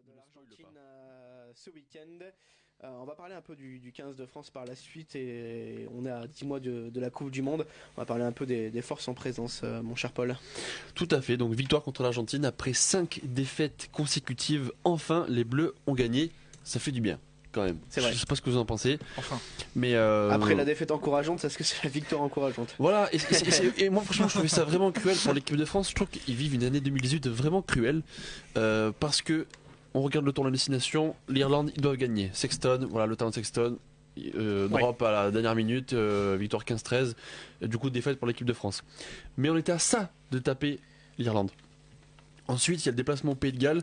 de l'Argentine ce week-end. On va parler un peu du 15 de France par la suite et on est à 10 mois de la Coupe du Monde. On va parler un peu des forces en présence, mon cher Paul. Tout à fait, donc victoire contre l'Argentine après 5 défaites consécutives. Enfin, les Bleus ont gagné, ça fait du bien quand même. C'est vrai. Je sais pas ce que vous en pensez. Enfin. Mais après la défaite encourageante, est-ce que c'est la victoire encourageante? Voilà, et moi franchement je trouvais ça vraiment cruel pour l'équipe de France. Je trouve qu'ils vivent une année 2018 vraiment cruelle parce que on regarde le tournoi de destination, l'Irlande ils doivent gagner. Sexton, voilà le talent de Sexton, drop à la dernière minute, victoire 15-13, du coup défaite pour l'équipe de France. Mais on était à ça de taper l'Irlande. Ensuite il y a le déplacement au Pays de Galles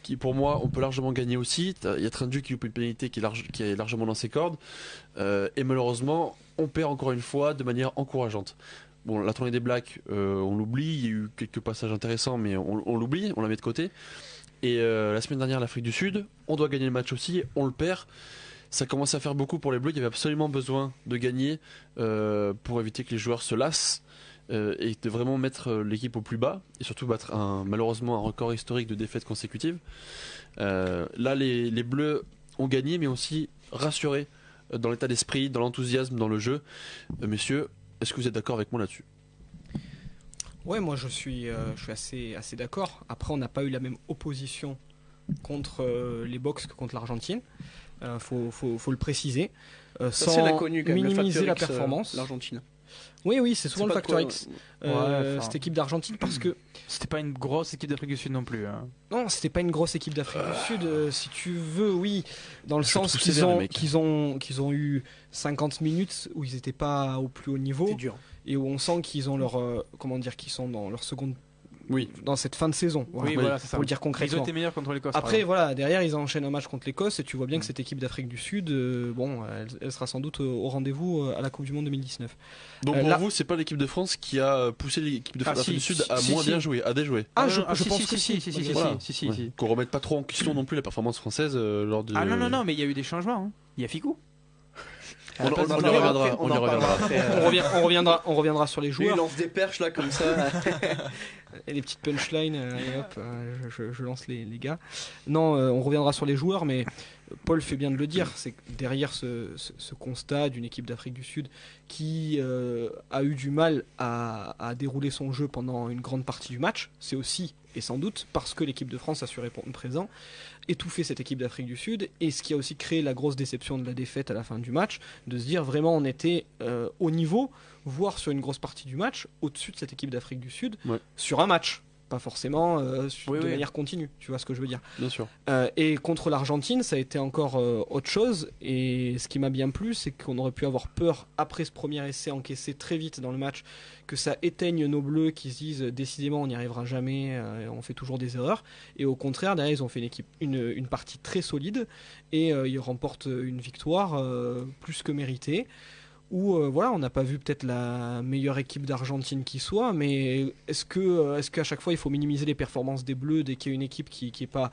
qui pour moi on peut largement gagner aussi. Il y a Trindu qui loupe une pénalité qui est largement dans ses cordes et malheureusement on perd encore une fois de manière encourageante. Bon, la tournée des Blacks on l'oublie, il y a eu quelques passages intéressants mais on l'oublie, on la met de côté. Et la semaine dernière l'Afrique du Sud, on doit gagner le match aussi, on le perd. Ça commence à faire beaucoup pour les Bleus, il y avait absolument besoin de gagner pour éviter que les joueurs se lassent et de vraiment mettre l'équipe au plus bas et surtout battre malheureusement un record historique de défaites consécutives. Là les Bleus ont gagné mais aussi rassuré dans l'état d'esprit, dans l'enthousiasme, dans le jeu. Messieurs, est-ce que vous êtes d'accord avec moi là-dessus ? Ouais, moi je suis assez d'accord. Après, on n'a pas eu la même opposition contre les Box que contre l'Argentine. Faut le préciser. Sans c'est la connue, quand même, minimiser le la Factor X, performance. l'Argentine. Oui, c'est souvent C'est le pas facteur trop- X. enfin. Cette équipe d'Argentine parce que C'était pas une grosse équipe d'Afrique du Sud non plus. Hein. non, c'était pas une grosse équipe d'Afrique du Sud, si tu veux, oui, dans le Je sens trouve qu'ils sévère, les ont, mecs. qu'ils ont eu 50 minutes où ils n'étaient pas au plus haut niveau C'est dur. et où on sent qu'ils ont leur, qu'ils sont dans leur seconde, Oui. dans cette fin de saison. Voilà, Oui, voilà, c'est ça. pour le dire Ils ont concrètement. été meilleurs contre l'Écosse. Après, voilà, derrière, ils enchaînent un match contre l'Écosse et tu vois bien que cette équipe d'Afrique du Sud, elle sera sans doute au rendez-vous à la Coupe du Monde 2019. Donc pour là- vous, c'est pas l'équipe de France qui a poussé l'équipe de Ah, d'Afrique du si, Sud à si, moins si. bien jouer, à déjouer. Je pense que si. Voilà. Si. Ouais. Qu'on remette pas trop en question non plus la performance française lors de. Ah non, mais il y a eu des changements. Hein. Il y a Ficou. On y reviendra. On en parlera après. On reviendra sur les Lui, il joueurs lance des perches là comme ça. et les petites punchlines. Et hop, je lance les gars. Non, on reviendra sur les joueurs, mais Paul fait bien de le dire. C'est que derrière ce constat d'une équipe d'Afrique du Sud qui a eu du mal à dérouler son jeu pendant une grande partie du match, c'est aussi et sans doute parce que l'équipe de France a su répondre présent, étouffer cette équipe d'Afrique du Sud, et ce qui a aussi créé la grosse déception de la défaite à la fin du match, de se dire vraiment on était au niveau, voire sur une grosse partie du match, au-dessus de cette équipe d'Afrique du Sud, Ouais. sur un match, pas forcément Oui. de manière continue, tu vois ce que je veux dire. Bien sûr. Et contre l'Argentine, ça a été encore autre chose. Et ce qui m'a bien plu, c'est qu'on aurait pu avoir peur, après ce premier essai encaissé très vite dans le match, que ça éteigne nos Bleus qui se disent décidément on n'y arrivera jamais, on fait toujours des erreurs. Et au contraire, derrière, ils ont fait une partie très solide et ils remportent une victoire plus que méritée. Où voilà, on n'a pas vu peut-être la meilleure équipe d'Argentine qui soit, mais est-ce qu'à chaque fois il faut minimiser les performances des Bleus dès qu'il y a une équipe qui est pas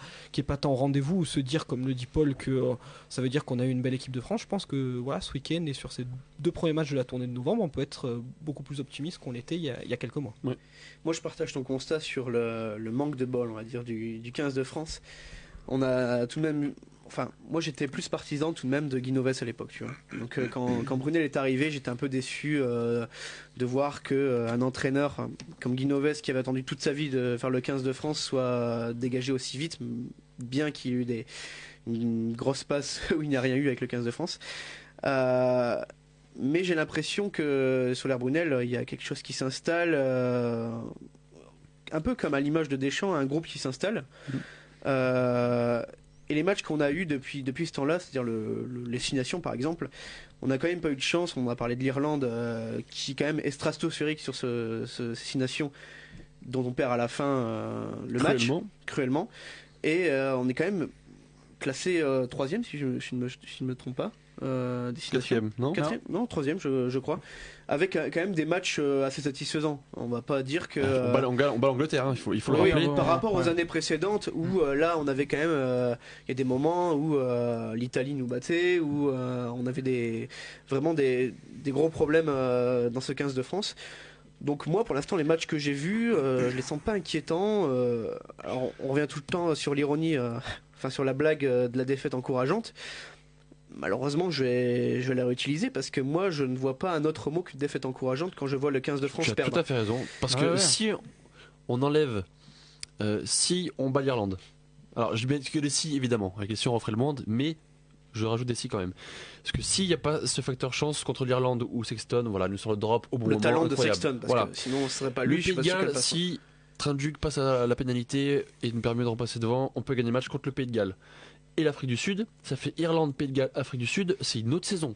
tant au rendez-vous, ou se dire, comme le dit Paul, que ça veut dire qu'on a eu une belle équipe de France? Je pense que voilà, ce week-end et sur ces 2 premiers matchs de la tournée de novembre, on peut être beaucoup plus optimiste qu'on l'était il y a quelques mois. Moi, je partage ton constat sur le manque de bol, on va dire, du 15 de France. On a tout de même. Enfin, moi, j'étais plus partisan tout de même de Guinoves à l'époque, tu vois. Donc, quand Brunel est arrivé, j'étais un peu déçu de voir qu'un entraîneur comme Guinoves, qui avait attendu toute sa vie de faire le 15 de France, soit dégagé aussi vite, bien qu'il y ait eu une grosse passe où il n'y a rien eu avec le 15 de France. Mais j'ai l'impression que sur l'air Brunel, il y a quelque chose qui s'installe, un peu comme à l'image de Deschamps, un groupe qui s'installe. Et les matchs qu'on a eu depuis ce temps-là, c'est-à-dire les 6 nations par exemple, on n'a quand même pas eu de chance. On a parlé de l'Irlande qui quand même est stratosphérique sur ces 6 nations, dont on perd à la fin le match cruellement. Et on est quand même classé 3e si je ne me trompe pas. 4e, non? 4e, non, 3e je crois, avec quand même des matchs assez satisfaisants. On va pas dire que On bat l'Angleterre, hein, il faut le oui, rappeler. par rapport aux années précédentes où là on avait quand même il y a des moments où l'Italie nous battait, où on avait vraiment des gros problèmes dans ce 15 de France. Donc moi, pour l'instant, les matchs que j'ai vus, je les sens pas inquiétants. Alors, on revient tout le temps sur l'ironie, enfin sur la blague de la défaite encourageante. Malheureusement, je vais la réutiliser parce que moi, je ne vois pas un autre mot qu'une défaite encourageante quand je vois le 15 de France Tu as perdre. tout à fait raison. Parce Ouais, que ouais. si on enlève, si on bat l'Irlande, alors je mets que des si évidemment, avec les si on referait le monde, mais je rajoute des si quand même. Parce que s'il n'y a pas ce facteur chance contre l'Irlande ou Sexton, voilà, nous sur le drop au bon Le moment, talent de incroyable. Sexton, parce Voilà. que sinon, ce serait pas Le lui. Je suis Pays de pas sûr qu'elle Galles, passe. si Trinduc passe à la pénalité et nous permet de repasser devant, on peut gagner le match contre le Pays de Galles. Et l'Afrique du Sud, ça fait Irlande, Pays de Galles, Afrique du Sud, c'est une autre saison.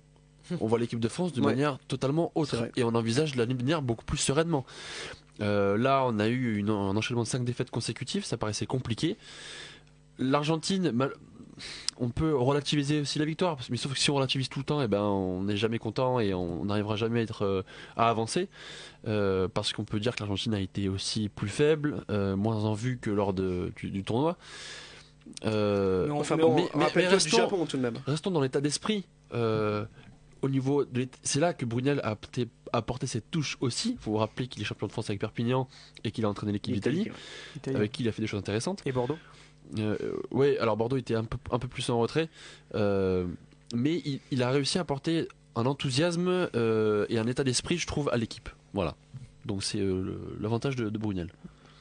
On voit l'équipe de France de Ouais. manière totalement C'est autre vrai. et on envisage l'avenir beaucoup plus sereinement. Là, on a eu un enchaînement de 5 défaites consécutives, ça paraissait compliqué. L'Argentine, on peut relativiser aussi la victoire, mais sauf que si on relativise tout le temps, eh ben, on n'est jamais content et on n'arrivera jamais à avancer. Parce qu'on peut dire que l'Argentine a été aussi plus faible, moins en vue que lors du tournoi. Enfin mais bon, mais rappelle-toi du restons- Japon tout de même. Restons dans l'état d'esprit. Au niveau c'est là que Brunel a apporté cette touche aussi. Il faut vous rappeler qu'il est champion de France avec Perpignan et qu'il a entraîné l'équipe d'Italie, avec qui il a fait des choses intéressantes. Et Bordeaux. Ouais, alors Bordeaux était un peu plus en retrait, mais il a réussi à apporter un enthousiasme et un état d'esprit, je trouve, à l'équipe. Voilà. Donc c'est l'avantage de Brunel.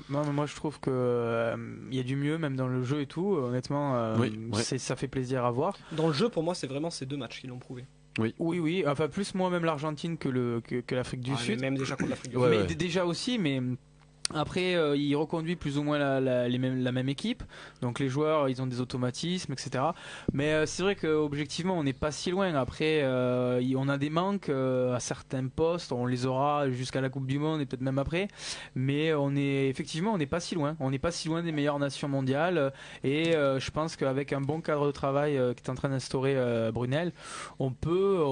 Non, mais moi je trouve que il y a du mieux même dans le jeu et tout. Honnêtement, Oui, ouais. ça fait plaisir à voir. Dans le jeu, pour moi, c'est vraiment ces deux matchs qui l'ont prouvé. Oui. Enfin plus moi même l'Argentine que l'Afrique du Ah, mais Sud. même déjà contre l'Afrique du Ouais, Sud. Mais ouais. déjà aussi, mais après il reconduit plus ou moins la même équipe, donc les joueurs ils ont des automatismes, etc. Mais c'est vrai qu'objectivement on n'est pas si loin. Après on a des manques à certains postes, on les aura jusqu'à la Coupe du Monde et peut-être même après, mais on n'est pas si loin. On n'est pas si loin des meilleures nations mondiales et je pense qu'avec un bon cadre de travail qui est en train d'instaurer Brunel, on peut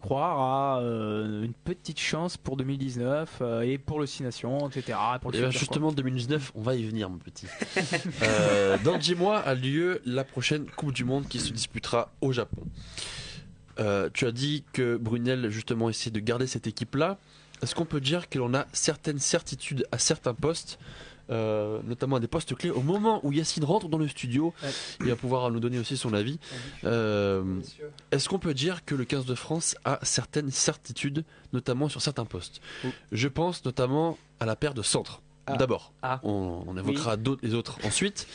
croire à une petite chance pour 2019 et pour le 6 Nations, etc. Pour le Et ben futur, justement 2019, on va y venir mon petit. Dans 10 mois a lieu la prochaine Coupe du Monde qui se disputera au Japon. Tu as dit que Brunel justement essaie de garder cette équipe là. Est-ce qu'on peut dire que l'on a certaines certitudes à certains postes, notamment à des postes clés, au moment où Yacine rentre dans le studio, il va pouvoir nous donner aussi son avis. Est-ce qu'on peut dire que le 15 de France a certaines certitudes, notamment sur certains postes? Je pense notamment à la paire de centres. Ah. D'abord, Ah. on évoquera les autres ensuite.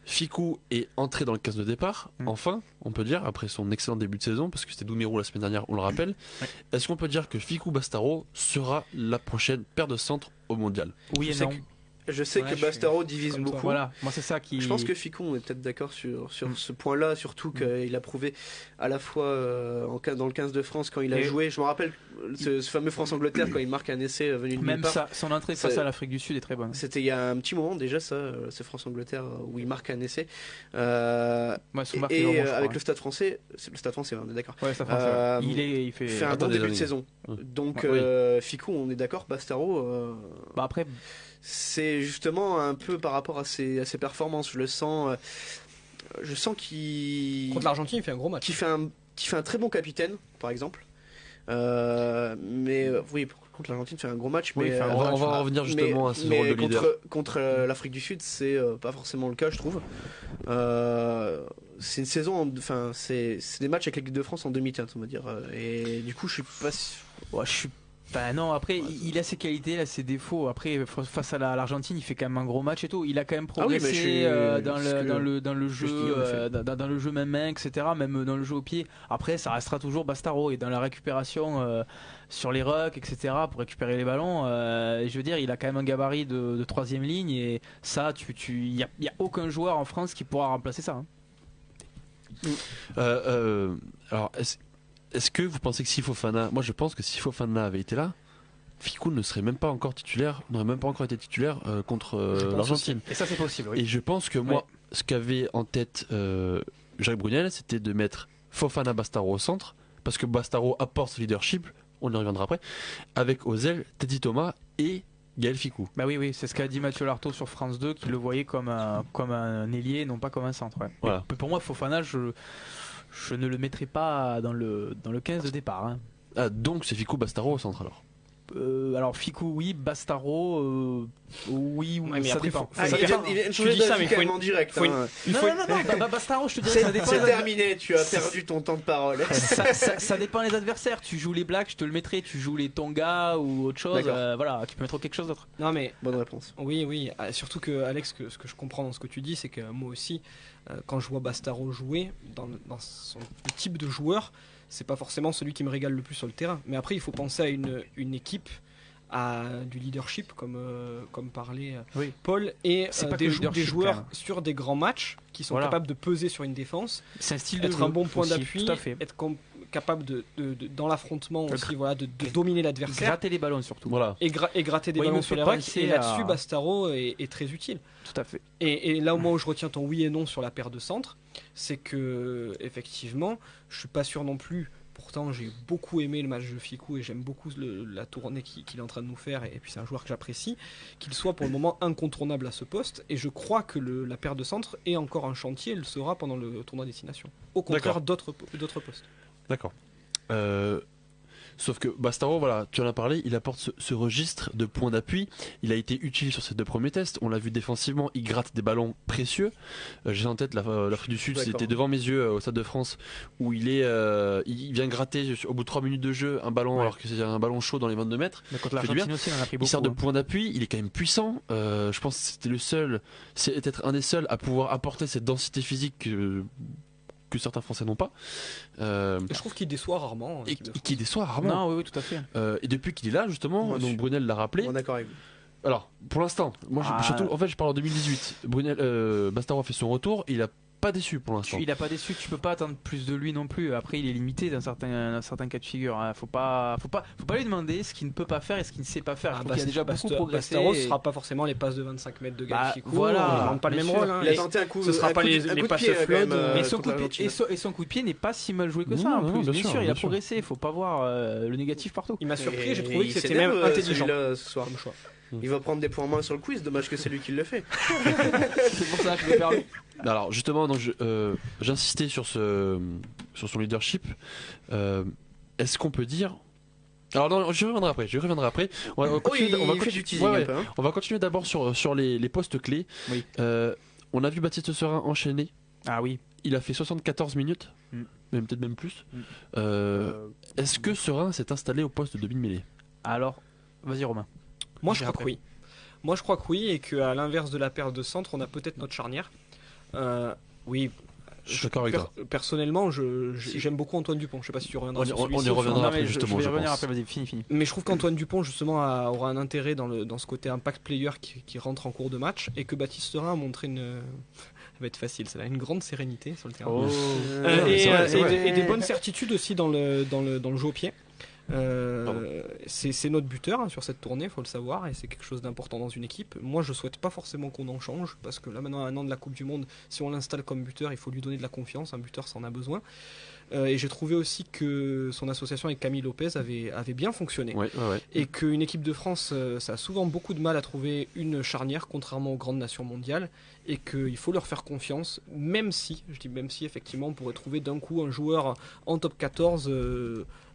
Ficou est entré dans le 15 de départ, enfin, on peut dire, après son excellent début de saison, parce que c'était Doumerou la semaine dernière, on le rappelle. Ouais. Est-ce qu'on peut dire que Ficou Bastaro sera la prochaine paire de centres au mondial? Oui et Je sais non. Je sais Ouais, que je suis Bastaro divise comme toi. beaucoup. Voilà, moi c'est ça qui. Je pense que Ficon on est peut-être d'accord sur ce point-là, surtout qu'il a prouvé à la fois dans le 15 de France quand il a Et- joué. Je me rappelle ce fameux France-Angleterre quand il marque un essai venu de nulle Même part. ça, son entrée face C'est- à l'Afrique du Sud est très bonne. C'était il y a un petit moment déjà ça, ce France-Angleterre où il marque un essai. Ouais, sous Marc Et Leroy, je crois, avec hein. le Stade français, c'est le Stade français, on est d'accord. Ouais, ça fait il fait. Fait un Attends, bon des début de années. saison. Ouais. Donc Ouais, Ficon, on est d'accord, Bastaro. Bah après, C'est justement un peu par rapport à ses performances. Je sens qu'il Contre l'Argentine, il fait un gros match. qui fait un très bon capitaine, par exemple. Oui, contre l'Argentine, fait un gros match. Oui, Mais il fait un On gros va, match, on va revenir justement à ce rôle de leader. contre l'Afrique du Sud, c'est pas forcément le cas, je trouve. C'est une saison, enfin, c'est des matchs avec l'équipe de France en demi-teinte, on va dire. Et du coup, je suis pas. ouais, je suis. Bah non, après il a ses qualités, il a ses défauts. Après face à l'Argentine, il fait quand même un gros match et tout. Il a quand même Ah oui, mais progressé je suis- dans ce que- le je jeu, dis, en effet. dans le jeu main, etc. Même dans le jeu au pied. Après, ça restera toujours Bastaro et dans la récupération sur les rucks, etc. Pour récupérer les ballons. Je veux dire, il a quand même un gabarit de troisième ligne et ça, il y a aucun joueur en France qui pourra remplacer ça. Hein. Alors, est-ce que vous pensez que si Fofana, moi je pense que si Fofana avait été là, Ficou ne serait même pas encore titulaire, n'aurait même pas encore été titulaire contre Je pense l'Argentine. Et ça, c'est possible. Oui. Et je pense que moi, ce qu'avait en tête Jacques Brunel, c'était de mettre Fofana Bastaro au centre, parce que Bastaro apporte ce leadership, on y reviendra après, avec Ozel, Teddy Thomas et Gaël Ficou. Bah oui, c'est ce qu'a dit Mathieu Lartaud sur France 2, qui le voyait comme un ailier, non pas comme un centre. Ouais. Voilà. Mais pour moi, Fofana, je ne le mettrai pas dans le 15 de départ. Hein. Ah, donc c'est Ficou Bastaro au centre alors. Alors Ficou oui, Bastaro oui, Ouais, mais ça après, dépend. Ah, Ça il dépend. vient de Tu changer dis ça, mais d'avis faut carrément direct. faut hein. Non, Bastaro, je te dirais, ça dépend. C'est terminé, tu as perdu ton temps de parole. Ça dépend des adversaires. Tu joues les Blacks, je te le mettrai. Tu joues les Tonga ou autre chose. D'accord. Voilà, tu peux mettre quelque chose d'autre. Non mais Bonne réponse. oui, surtout que Alex, ce que je comprends dans ce que tu dis, c'est que moi aussi, quand je vois Bastaro jouer, dans le type de joueur, c'est pas forcément celui qui me régale le plus sur le terrain. Mais après, il faut penser à une équipe, à du leadership, comme parlait Oui. Paul, et C'est pas des que le leadership, joueurs quand même. sur des grands matchs qui sont Voilà. capables de peser sur une défense, C'est un style de être jeu un bon point aussi, d'appui, Tout à fait. être capable dans l'affrontement De aussi, voilà, de dominer l'adversaire. Gratter les ballons surtout. Voilà. Et gratter des Oui, il ballons me sur fait les pas rails. penser Et là-dessus, à- Bastaro est très utile. Tout à fait. Et là, au moment où je retiens ton oui et non sur la paire de centre, c'est que, effectivement, je suis pas sûr non plus. Pourtant, j'ai beaucoup aimé le match de Ficou et j'aime beaucoup la tournée qu'il est en train de nous faire. Et puis, c'est un joueur que j'apprécie. Qu'il soit pour le moment incontournable à ce poste. Et je crois que la paire de centre est encore un chantier. Elle le sera pendant le tournoi destination. Au contraire d'autres postes. D'accord. Sauf que Bastaro, voilà, tu en as parlé, il apporte ce registre de points d'appui. Il a été utile sur ces 2 premiers tests. On l'a vu défensivement, il gratte des ballons précieux. J'ai en tête l'Afrique du Sud, D'accord. c'était devant mes yeux au Stade de France, où il vient gratter au bout de 3 minutes de jeu un ballon, Ouais. alors que c'est un ballon chaud dans les 22 mètres. Mais contre fait du bien. l'Argentine aussi, on en a pris Il beaucoup. sert de hein. point d'appui, il est quand même puissant. Je pense que c'est peut-être un des seuls à pouvoir apporter cette densité physique que certains Français n'ont pas. Et je trouve qu'il déçoit rarement. en Et équipe de France. qui déçoit rarement. Non, oui, tout à fait. Et depuis qu'il est là, justement, Moi, je donc suis- Brunel l'a rappelé. Bon, d'accord avec vous. Alors, pour l'instant, moi, Ah. surtout, en fait, je parle en 2018. Bastaro a fait son retour, il a pas déçu pour l'instant. Il a pas déçu, tu peux pas attendre plus de lui non plus. Après, il est limité dans certains cas de figure. Hein. Faut pas lui demander ce qu'il ne peut pas faire et ce qu'il ne sait pas faire. Je trouve qu'il a déjà beaucoup progressé. Bastaro, ce et- sera pas forcément les passes de 25 mètres de Bah, Ficou. voilà, On demande pas le bien même sûr. rôle. hein. Il a Et tenté un coup. ce sera un pas coup de- les un coup de passes pied, quand flottes, même, Mais son contre coup, l'Argentine. et son coup de pied n'est pas si mal joué que Non, ça en non, plus. bien Bien sûr, sûr, il bien a sûr. progressé. Il faut pas voir le négatif partout. Il m'a surpris, Et j'ai trouvé que il c'était même s'énerve, intelligent celui-là, ce soir. comme choix. Il va prendre des points en main sur le quiz. Dommage que c'est lui qui le fait. C'est pour ça que je le permets. Alors, justement, donc, j'insistais sur son leadership. Est-ce qu'on peut dire. Alors, non, je reviendrai après. On va continuer, il fait du teasing ouais, un peu. hein. on va continuer d'abord sur les postes clés. Oui. On a vu Baptiste Serin enchaîner. Ah oui. Il a fait 74 minutes, même peut-être même plus. Est-ce que Serin s'est installé au poste de Bin-Mêlée? Alors, vas-y Romain. Moi, je J'ai crois que rappelé. oui. Moi, je crois que oui, et qu'à l'inverse de la paire de centre, on a peut-être notre charnière. Oui. Je suis d'accord avec toi. Personnellement, j'aime beaucoup Antoine Dupont. Je sais pas si tu reviendras sur On celui-ci y au fur et à reviendra mesure. après, mais justement, je vais je revenir pense. après, vas-y, fini. Mais je trouve qu'Antoine Dupont, justement, aura un intérêt dans ce côté impact player qui rentre en cours de match, et que Baptiste Serin a montré ça va être facile, ça a une grande sérénité sur le terrain. Oh. Et des bonnes certitudes aussi dans le jeu au pied. C'est notre buteur hein, sur cette tournée, faut le savoir, et c'est quelque chose d'important dans une équipe. Moi, je souhaite pas forcément qu'on en change, parce que là, maintenant, à un an de la Coupe du Monde, si on l'installe comme buteur, il faut lui donner de la confiance. Un buteur, ça en a besoin. Et j'ai trouvé aussi que son association avec Camille Lopez avait bien fonctionné. Ouais. Et qu'une équipe de France, ça a souvent beaucoup de mal à trouver une charnière, contrairement aux grandes nations mondiales, et qu'il faut leur faire confiance, même si, effectivement, on pourrait trouver d'un coup un joueur en top 14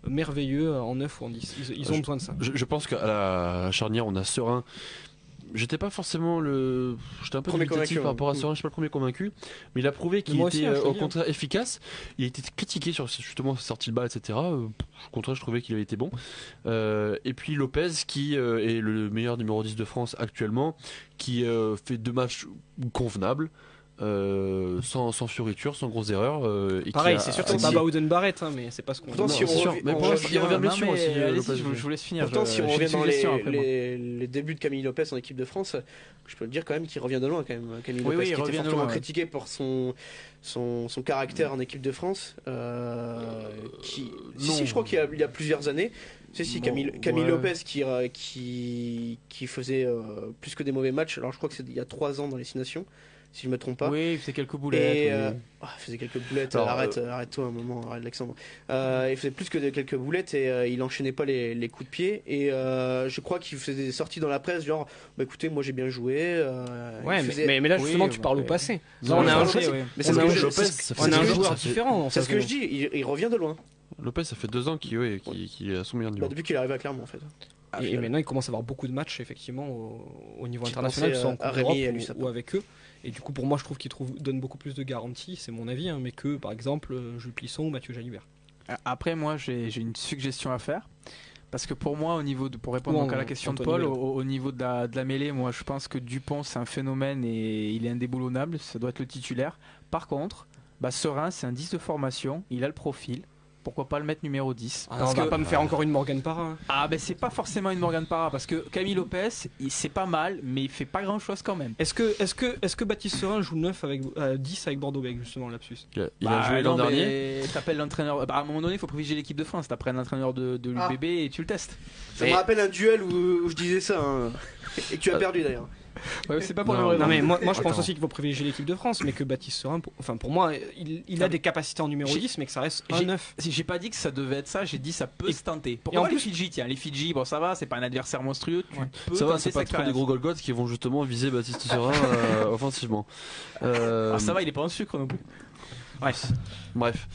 merveilleux en 9 ou en 10. Ils ont besoin de ça. Je pense qu'à la charnière, on a Serin. J'étais pas forcément j'étais un peu Premier dubitatif convaincu, par rapport à hein. Serin, je suis pas le premier convaincu, mais il a prouvé qu'il Mais moi aussi, était hein, je te au dis, contraire efficace. Il a été critiqué sur justement sa sortie de balle, etc. Au contraire, je trouvais qu'il avait été bon. Et puis Lopez, qui est le meilleur numéro 10 de France actuellement, qui fait 2 matchs convenables. Sans fioriture, sans grosses erreurs. Et Pareil, qui a- c'est sûr que c'est a- pas Bowden Barrett, hein, mais c'est pas ce qu'on Pourtant, dit. si Non, on c'est sûr, revient- mais on pour l'instant, il revient- revient bien Non, sûr mais aussi. allez-y, Lopez. je vous laisse finir. Pourtant, si on j'ai revient une dans suggestion après, moi. les débuts de Camille Lopez en équipe de France, je peux le dire quand même qu'il revient de loin quand même. Camille Oui, Lopez oui, il qui était revient de fortement loin, critiqué pour son caractère en équipe de France. Si, je crois qu'il y a plusieurs années. Si, Bon, Camille ouais. Lopez qui faisait plus que des mauvais matchs. Alors je crois que c'est il y a 3 ans dans les 6 Nations, si je me trompe pas. Oui, il fait quelques boulettes. Et oui. il faisait quelques boulettes. Alors, Arrête-toi un moment, arrête Alexandre. Il faisait plus que quelques boulettes et il enchaînait pas les coups de pied. Et je crois qu'il faisait des sorties dans la presse, genre, bah écoutez, moi j'ai bien joué. Ouais, il faisait- mais là justement Oui, tu parles au ouais. passé. Non, Là, on a je un pense jeu- que Mais on c'est a ce un que jeu- je- Lopez, c'est- ça fait on a un deux ans, joueur ça fait- différent. en C'est ce face que de je dis, il revient de loin. Lopez, ça fait 2 ans qu'il est à son meilleur Bah, niveau. depuis qu'il est arrivé à Clermont en fait. Et maintenant, il commence à avoir beaucoup de matchs, effectivement, au niveau J'ai international, que ce pensé soit en à Coupe Rémi et à d'Europe Lussapin. ou avec eux. Et du coup, pour moi, je trouve qu'il donne beaucoup plus de garanties, c'est mon avis, mais que, par exemple, Jules Plisson ou Mathieu Jalibert. Après, moi, j'ai une suggestion à faire. Parce que pour moi, pour répondre Ou donc à la question de Anthony Paul, Bello. au niveau de la mêlée, moi je pense que Dupont c'est un phénomène et il est indéboulonnable, ça doit être le titulaire. Par contre, Serein c'est un 10 de formation, il a le profil, pourquoi pas le mettre numéro 10 Parce qu'on va pas me faire encore une Morgan Parra. c'est pas forcément une Morgan Parra, parce que Camille Lopez, c'est pas mal, mais il fait pas grand chose quand même. Est-ce que Baptiste Serein joue 9 avec 10 avec Bordeaux-Bègles, justement, lapsus? Il a joué l'an dernier. T'appelles l'entraîneur. À un moment donné, il faut privilégier l'équipe de France. T'appelles l'entraîneur de l'UBB et tu le testes. Ça me rappelle un duel où je disais ça, hein. Et que tu as perdu d'ailleurs. Ouais, c'est pas pour Non, la même Non raison. mais moi je pense Attends. aussi qu'il faut privilégier l'équipe de France, mais que Baptiste Serein, pour moi, il a des capacités en numéro J'ai- 10, mais que ça reste un j'ai- 9. J'ai pas dit que ça devait être ça, j'ai dit ça peut Et- se tenter. et Pourquoi en pas les plus- Fidji, tiens, les Fidji, bon ça va, c'est pas un adversaire monstrueux, tu Ouais. peux Ça va, tenter c'est pas cette trop des expérience. gros Golgoth qui vont justement viser Baptiste Serein offensivement. Ça va, il est pas en sucre non plus. Bref.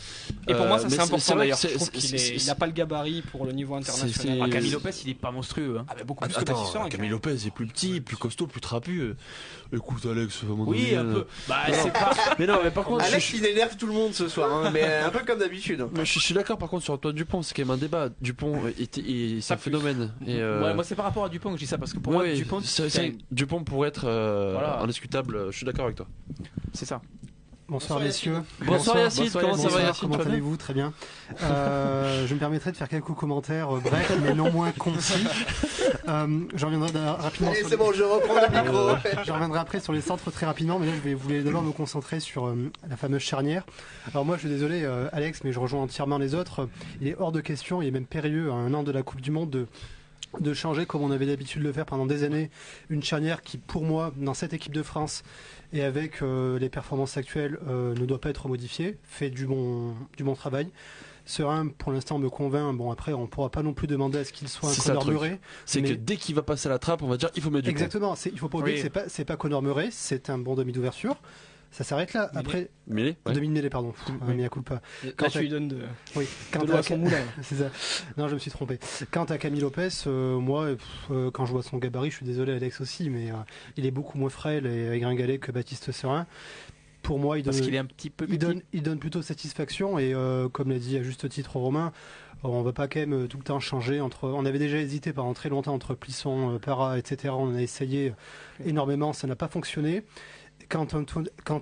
Et pour moi, ça mais c'est important vrai d'ailleurs. que Je trouve qu'il n'a pas le gabarit pour le niveau c'est- international. Ah, Camille Lopez, il est pas monstrueux. Hein. Ah, bah, beaucoup plus que Baptiste Attends, Serein. Camille Lopez est plus petit, plus costaud, plus trapu. Écoute, Alex, à un moment Oui, donné, un peu. C'est pas. Mais non, mais par contre, Alex, il énerve tout le monde ce soir, hein, mais un peu comme d'habitude. mais je suis d'accord par contre sur Antoine Dupont, c'est quand même un débat. Dupont c'est un phénomène. Et, Ouais, moi c'est par rapport à Dupont que je dis ça parce que pour moi ouais, Dupont, Dupont pourrait être Voilà. indiscutable. Je suis d'accord avec toi. c'est ça. Bonsoir messieurs. Bonsoir Yacine, bonsoir, comment ça va Bonsoir, Yacine? comment Tu vas bien allez-vous? Très bien. Je me permettrai de faire quelques commentaires brefs mais non moins concis. Je reviendrai rapidement Allez, sur c'est les- bon, je reprends le micro. Je reviendrai après sur les centres très rapidement, mais là je voulais d'abord me concentrer sur la fameuse charnière. Alors moi je suis désolé Alex, mais je rejoins entièrement les autres. Il est hors de question, il est même périlleux à un an de la Coupe du Monde de changer comme on avait l'habitude de le faire pendant des années, une charnière qui pour moi dans cette équipe de France et avec les performances actuelles ne doit pas être modifiée, fait du bon travail. Serein pour l'instant me convainc, bon après on pourra pas non plus demander à ce qu'il soit un C'est ça, le Conor truc. Murray. C'est que Mais- dès qu'il va passer à la trappe, on va dire il faut mettre Dupont. Exactement, il faut pas oublier Oui. que c'est pas Conor Murray, c'est un bon demi d'ouverture. Ça s'arrête là. Après, Mais ouais. demi de mêlée, pardon. Oui. Mais à coup pas. Là, tu lui donnes de Oui. l'eau à son moulin. C'est ça. Non, je me suis trompé. Quant à Camille Lopez, moi, quand je vois son gabarit, je suis désolé Alex aussi, mais il est beaucoup moins frêle et gringalé que Baptiste Serein. Pour moi, Parce qu'il est un petit peu petit. il donne plutôt satisfaction et comme l'a dit à juste titre Romain, on va pas quand même tout le temps changer entre. On avait déjà hésité pendant très longtemps entre Plisson, Parra, etc. On a essayé énormément, ça n'a pas fonctionné. Quant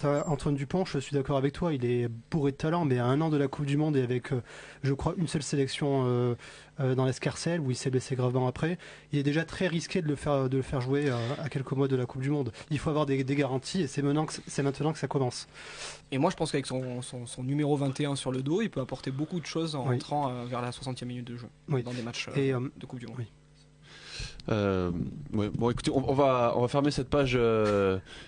à Antoine Dupont, je suis d'accord avec toi, il est bourré de talent, mais à un an de la Coupe du Monde et avec, je crois, une seule sélection dans l'escarcelle, où il s'est blessé gravement après, il est déjà très risqué de le faire jouer à quelques mois de la Coupe du Monde. Il faut avoir des garanties et c'est maintenant que ça commence. Et moi, je pense qu'avec son numéro 21 sur le dos, il peut apporter beaucoup de choses en Oui. rentrant vers la 60e minute de jeu Oui. dans des matchs Et, de Coupe du Monde. oui. Ouais, bon, écoutez, on va fermer cette page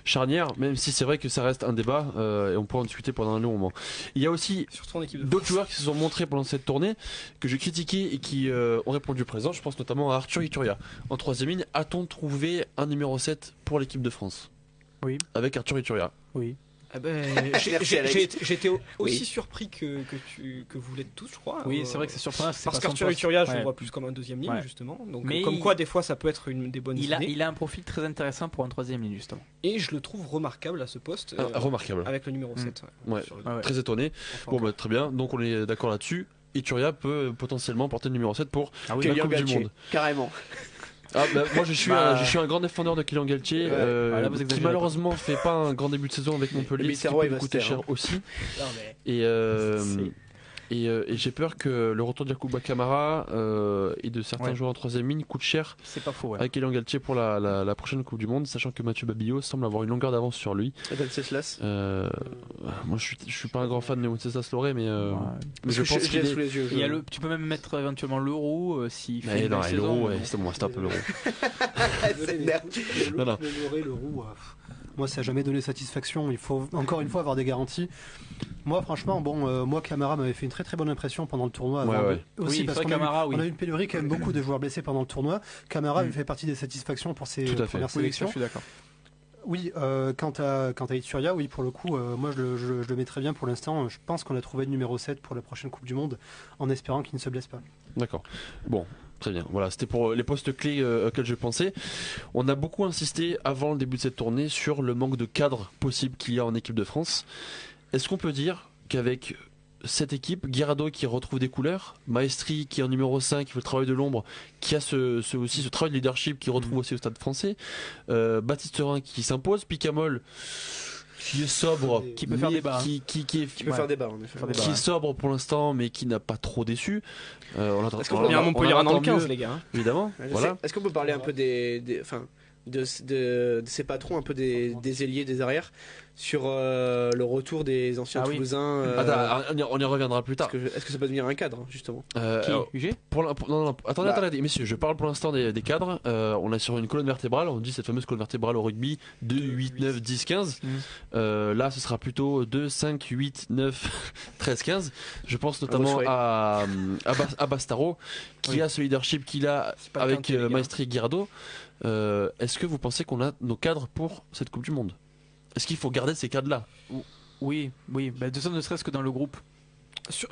charnière, même si c'est vrai que ça reste un débat et on pourra en discuter pendant un long moment. Il y a aussi Surtout en équipe de d'autres France. joueurs qui se sont montrés pendant cette tournée que j'ai critiqué et qui ont répondu présent. Je pense notamment à Arthur Ituria. En troisième ligne, a-t-on trouvé un numéro 7 pour l'équipe de France? Oui. Avec Arthur Ituria. Oui. Ah ben, Merci, Alex. j'étais aussi Oui. surpris que vous l'êtes tous, je crois. Oui, c'est vrai que c'est surprenant. c'est Parce pas son qu'Arthur poste. Ituria, je Ouais. le vois plus comme un deuxième ligne, Ouais. justement. Donc, Mais comme il- quoi, des fois, ça peut être une des bonnes idées. Il a un profil très intéressant pour un troisième ligne, justement. Et je le trouve remarquable à ce poste. Remarquable. Avec le numéro 7. Ouais. Sur le- Ah ouais. Très étonné. enfin, Bon, encore. bah, très bien. Donc on est d'accord là-dessus. Ituria peut potentiellement porter le numéro 7 pour Ah la Kylian Coupe du Galtier, Monde. carrément. Ah, bah, moi je suis un grand défendeur de Kylian Galtier Ouais. Là, vous qui exagérez malheureusement fait pas un grand début de saison avec Montpellier, Mais ce qui Mitterrand, peut il lui va se coûter taire, cher hein. aussi. Non, mais- Et j'ai peur que le retour de Yacouba Camara et de certains Ouais. joueurs en troisième ligne coûte cher C'est pas faux. Ouais. avec Kylian Galtier pour la prochaine Coupe du Monde, sachant que Mathieu Babillot semble avoir une longueur d'avance sur lui. Et Venceslas. Moi je suis pas un grand fan de Wenceslas Loré, mais Ouais. je pense j'ai qu'il sous est... les yeux. Il y a tu peux même mettre éventuellement l'euro s'il fait Mais une non, belle l'euro, saison. ouais, c'est bon, stop l'euro. C'est merde. Non, non. Le roux, moi ça n'a jamais donné satisfaction. Il faut encore une fois avoir des garanties. Moi franchement, moi Camara m'avait fait une très très bonne impression pendant le tournoi. Ouais, avant. ouais. Aussi Oui, parce c'est qu'on vrai, Camara, oui. on a eu une pénurie quand même beaucoup de joueurs blessés pendant le tournoi. Camara Mm. avait fait partie des satisfactions pour ses Tout à fait. premières Oui, ça, sélections. je suis d'accord. Oui, quant à Ituria, oui, pour le coup, moi je le mets très bien pour l'instant. Je pense qu'on a trouvé le numéro 7 pour la prochaine Coupe du Monde en espérant qu'il ne se blesse pas. D'accord. Bon, Très bien, voilà, c'était pour les postes clés auxquels je pensais. On a beaucoup insisté avant le début de cette tournée sur le manque de cadre possible qu'il y a en équipe de France. Est-ce qu'on peut dire qu'avec cette équipe, Guirado qui retrouve des couleurs, Maestri qui est en numéro 5, qui fait le travail de l'ombre, qui a aussi ce travail de leadership qui retrouve aussi au Stade français, Baptiste Rhin qui s'impose, Picamol qui est sobre, Qui peut faire débat, hein. Qui peut faire débat en effet. qui est sobre pour l'instant mais qui n'a pas trop déçu. Est-ce qu'on Il y a un Montpellier dans le entend 15, mieux, les gars. Hein. évidemment. Voilà. Est-ce qu'on peut parler un peu de ces patrons, un peu des ailiers, des arrières, sur le retour des anciens Ah oui. Toulousains Attends, on y reviendra plus tard. Est-ce que ça peut devenir un cadre, justement Alors, UG non, attendez, messieurs, je parle pour l'instant des cadres. On est sur une colonne vertébrale, on dit cette fameuse colonne vertébrale au rugby 2, 8, 9, 10, 15. Là, ce sera plutôt 2, 5, 8, 9, 13, 15. Je pense notamment à Bastaro, qui a ce leadership qu'il a C'est pas le avec quintet, les gars. Maestri et Guirado. Est-ce que vous pensez qu'on a nos cadres pour cette Coupe du Monde ? Est-ce qu'il faut garder ces cadres-là ? Oui. Bah, de ça, ne serait-ce que dans le groupe.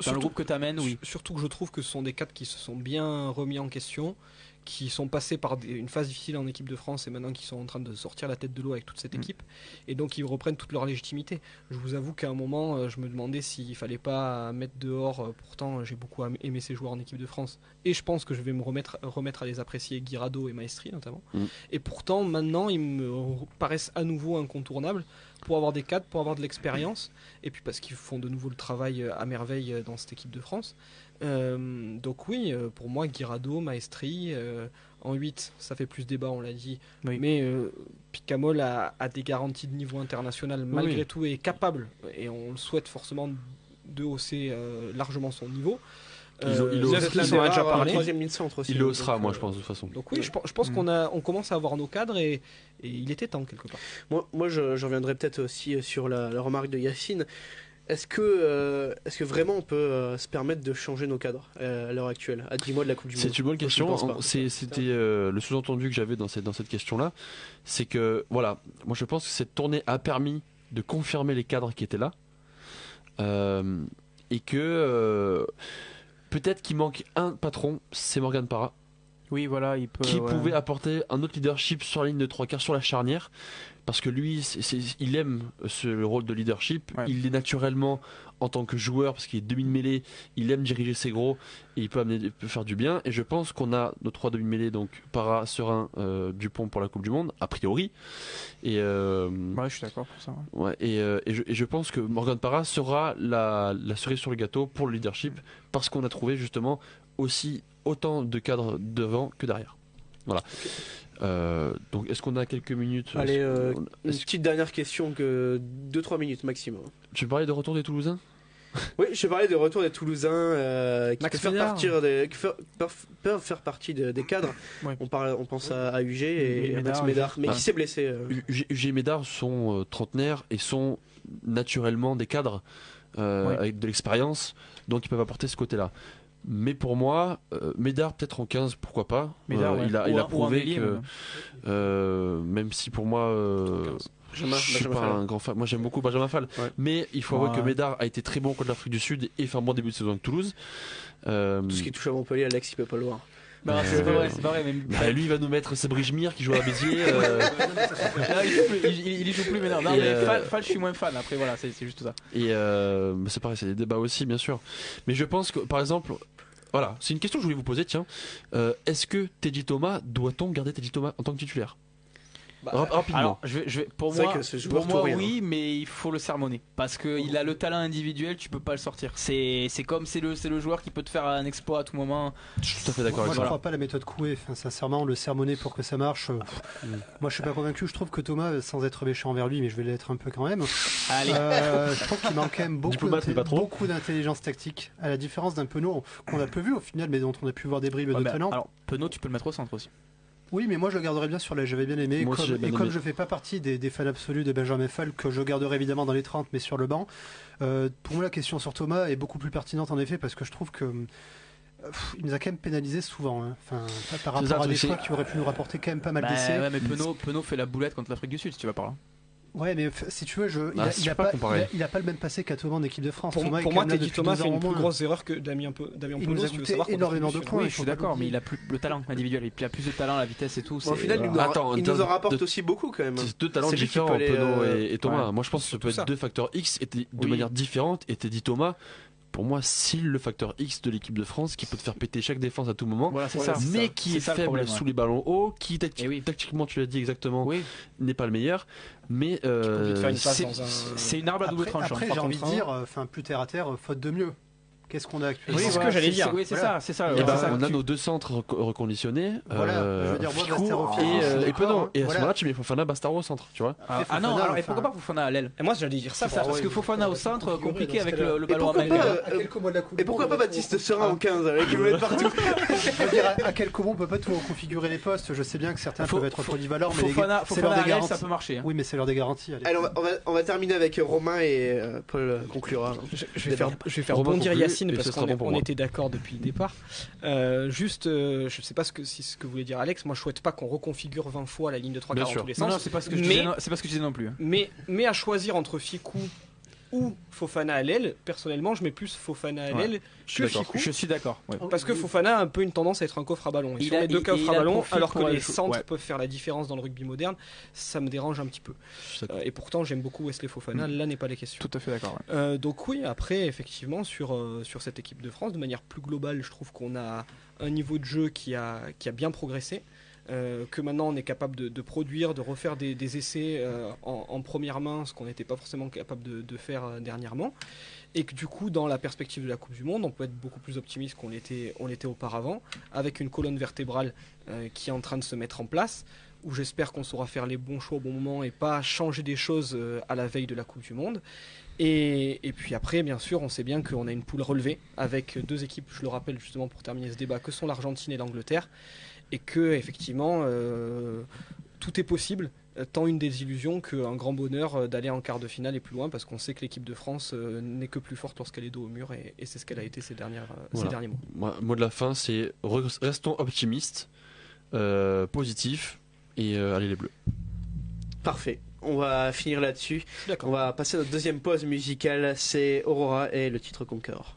Dans le groupe que tu amènes, oui. Surtout que je trouve que ce sont des cadres qui se sont bien remis en question, qui sont passés par une phase difficile en équipe de France et maintenant qui sont en train de sortir la tête de l'eau avec toute cette équipe et donc ils reprennent toute leur légitimité. Je vous avoue qu'à un moment je me demandais s'il fallait pas mettre dehors, pourtant j'ai beaucoup aimé ces joueurs en équipe de France et je pense que je vais me remettre à les apprécier, Guirado et Maestri notamment. Et pourtant maintenant ils me paraissent à nouveau incontournables pour avoir des cadres, pour avoir de l'expérience et puis parce qu'ils font de nouveau le travail à merveille dans cette équipe de France. Donc oui, pour moi Guirado, Maestri en 8 ça fait plus débat, on l'a dit, Oui. mais Picamol a des garanties de niveau international malgré tout et est capable, et on le souhaite forcément, de hausser largement son niveau. Il en a déjà parlé. Troisième ligne centre aussi. Il le haussera, moi, je pense, de toute façon. Donc oui, je pense qu'on commence à avoir nos cadres et il était temps quelque part. Moi je reviendrai peut-être aussi sur la remarque de Yacine. Est-ce que vraiment on peut se permettre de changer nos cadres à l'heure actuelle, à 10 mois de la Coupe du Monde? C'est une bonne question. C'était le sous-entendu que j'avais dans cette question-là. C'est que, voilà, moi je pense que cette tournée a permis de confirmer les cadres qui étaient là. Et que peut-être qu'il manque un patron, c'est Morgan Parra. Oui, voilà, il peut. Qui pouvait apporter un autre leadership sur la ligne de 3/4, sur la charnière. Parce que lui, il aime le rôle de leadership. Ouais. Il est naturellement, en tant que joueur, parce qu'il est demi-mêlée, il aime diriger ses gros et il peut faire du bien. Et je pense qu'on a nos 3 demi-mêlés, donc Parra, Serein, Dupont pour la Coupe du Monde, a priori. Et, Ouais, je suis d'accord pour ça. ouais, et je pense que Morgan Parra sera la cerise sur le gâteau pour le leadership, parce qu'on a trouvé justement aussi autant de cadres devant que derrière. Voilà. Donc est-ce qu'on a quelques minutes? Allez, une petite dernière question, que 2-3 minutes maximum. Tu parlais de retour des Toulousains? Oui, je parlais de retour des Toulousains qui peuvent faire partie des cadres. Ouais. On pense à UG et à Max Médard, Médard, mais qui s'est blessé. UG et Médard sont trentenaires et sont naturellement des cadres avec de l'expérience, donc ils peuvent apporter ce côté-là. Mais pour moi, Médard peut-être en 15, pourquoi pas. Médard, ouais. Il a prouvé ailier, que même si pour moi je suis pas un grand fan, moi j'aime beaucoup Benjamin Fall, mais il faut avouer que Médard a été très bon contre l'Afrique du Sud et fait un bon début de saison avec Toulouse. Tout ce qui touche à Montpellier, Alex il peut pas le voir. Bah, c'est pas vrai. Même... lui il va nous mettre Sebrijmir qui joue à Béziers. Là, il y joue plus, mais non. Mais Fall, je suis moins fan. Après, voilà, c'est juste ça. Et c'est pareil, c'est des débats aussi, bien sûr. Mais je pense que, par exemple, voilà, c'est une question que je voulais vous poser. Tiens, est-ce que Teddy Thomas, doit-on garder Teddy Thomas en tant que titulaire? Rapidement. Alors, pour moi, rien, oui, mais il faut le sermonner parce qu'il a le talent individuel, tu peux pas le sortir. C'est comme c'est le joueur qui peut te faire un exploit à tout moment. Je suis tout à fait d'accord avec ça. Moi, je ne crois pas à la méthode Coué. Enfin, sincèrement, le sermonner pour que ça marche. Moi, je suis pas convaincu. Je trouve que Thomas, sans être méchant envers lui, mais je vais l'être un peu quand même. Allez. Je trouve qu'il manque quand même beaucoup d'intelligence tactique, à la différence d'un Penaud qu'on a peu vu au final, mais dont on a pu voir des bribes de talent. Alors, Penaud, tu peux le mettre au centre aussi. Oui, mais moi je le garderais bien sur l'aile, j'avais bien aimé. Comme je fais pas partie des fans absolus de Benjamin Fall, que je garderai évidemment dans les 30, mais sur le banc, pour moi la question sur Thomas est beaucoup plus pertinente en effet, parce que je trouve que il nous a quand même pénalisé souvent, hein. Enfin, par rapport à des choix qui auraient pu nous rapporter quand même pas mal d'essais. Ouais, mais Penaud fait la boulette contre l'Afrique du Sud, si tu vas par là. Ouais, mais si tu veux, il a pas le même passé qu'à Thomas en équipe de France. Pour moi, Teddy Thomas fait une plus grosse erreur que Damien Il nous a coûté énormément de points. Oui, je suis d'accord, mais il a plus le talent individuel, il a plus de talent, la vitesse et tout. Au final, il nous en rapporte aussi beaucoup quand même. C'est deux talents différents, Penaud et Thomas. Moi, je pense que ça peut être ça. deux facteurs X de manière différente. Et Teddy Thomas, pour moi, c'est le facteur X de l'équipe de France qui peut te faire péter chaque défense à tout moment, Voilà, c'est ça. mais qui est faible sous les ballons hauts, qui tactiquement, tu l'as dit exactement, n'est pas le meilleur. Mais c'est une arme à double tranchant. Après, j'ai envie de dire, plus terre à terre, faute de mieux. Qu'est-ce qu'on a actuellement? C'est ce que j'allais dire. Oui, c'est ça. On a nos deux centres reconditionnés. Voilà, je veux dire, moi, Bastaro et Penaud. Et à ce moment-là, tu mets Fofana, Bastaro au centre, tu vois. Ah non, alors et pourquoi pas Fofana à l'aile? Et moi, j'allais dire ça. Parce que Fofana au centre, compliqué avec le ballon à main. Et pourquoi pas Baptiste Serin en 15 avec qui veut être partout? Je veux dire, à quel moment on peut pas tout reconfigurer les postes? Je sais bien que certains peuvent être polyvalents, mais c'est l'heure des garanties. Ça peut marcher. Oui, mais c'est l'heure des garanties. Allez, on va terminer avec Romain et Paul conclura. Je vais faire rebondir Yacine parce qu'on était d'accord depuis le départ. Je sais pas ce que voulait dire Alex. Moi, je souhaite pas qu'on reconfigure 20 fois la ligne de 3 quarts dans tous les sens. Non, c'est pas ce que je disais non plus. Mais à choisir entre Ficou ou Fofana à l'aile, personnellement, je mets plus Fofana à l'aile que Ficou. Je suis d'accord. Parce que Fofana a un peu une tendance à être un coffre à ballon. Et sur les deux coffres à ballon, alors que les centres peuvent faire la différence dans le rugby moderne, ça me dérange un petit peu. Et pourtant, j'aime beaucoup Wesley Fofana. Là n'est pas la question. Tout à fait d'accord. Donc oui, après, effectivement, sur cette équipe de France, de manière plus globale, je trouve qu'on a un niveau de jeu qui a bien progressé. Que maintenant on est capable de produire, de refaire des essais en première main, ce qu'on n'était pas forcément capable de faire dernièrement, et que du coup dans la perspective de la Coupe du Monde on peut être beaucoup plus optimiste qu'on l'était auparavant, avec une colonne vertébrale qui est en train de se mettre en place, où j'espère qu'on saura faire les bons choix au bon moment et pas changer des choses à la veille de la Coupe du Monde. Et puis après, bien sûr, on sait bien qu'on a une poule relevée avec deux équipes, je le rappelle justement pour terminer ce débat, que sont l'Argentine et l'Angleterre, et que effectivement tout est possible, tant une désillusion qu'un grand bonheur d'aller en quart de finale et plus loin, parce qu'on sait que l'équipe de France n'est que plus forte lorsqu'elle est dos au mur, et c'est ce qu'elle a été ces derniers mois. Mot de la fin, c'est restons optimistes, positifs, et allez les Bleus. Parfait. On va finir là-dessus. On va passer à notre deuxième pause musicale, c'est Aurora et le titre Conqueror.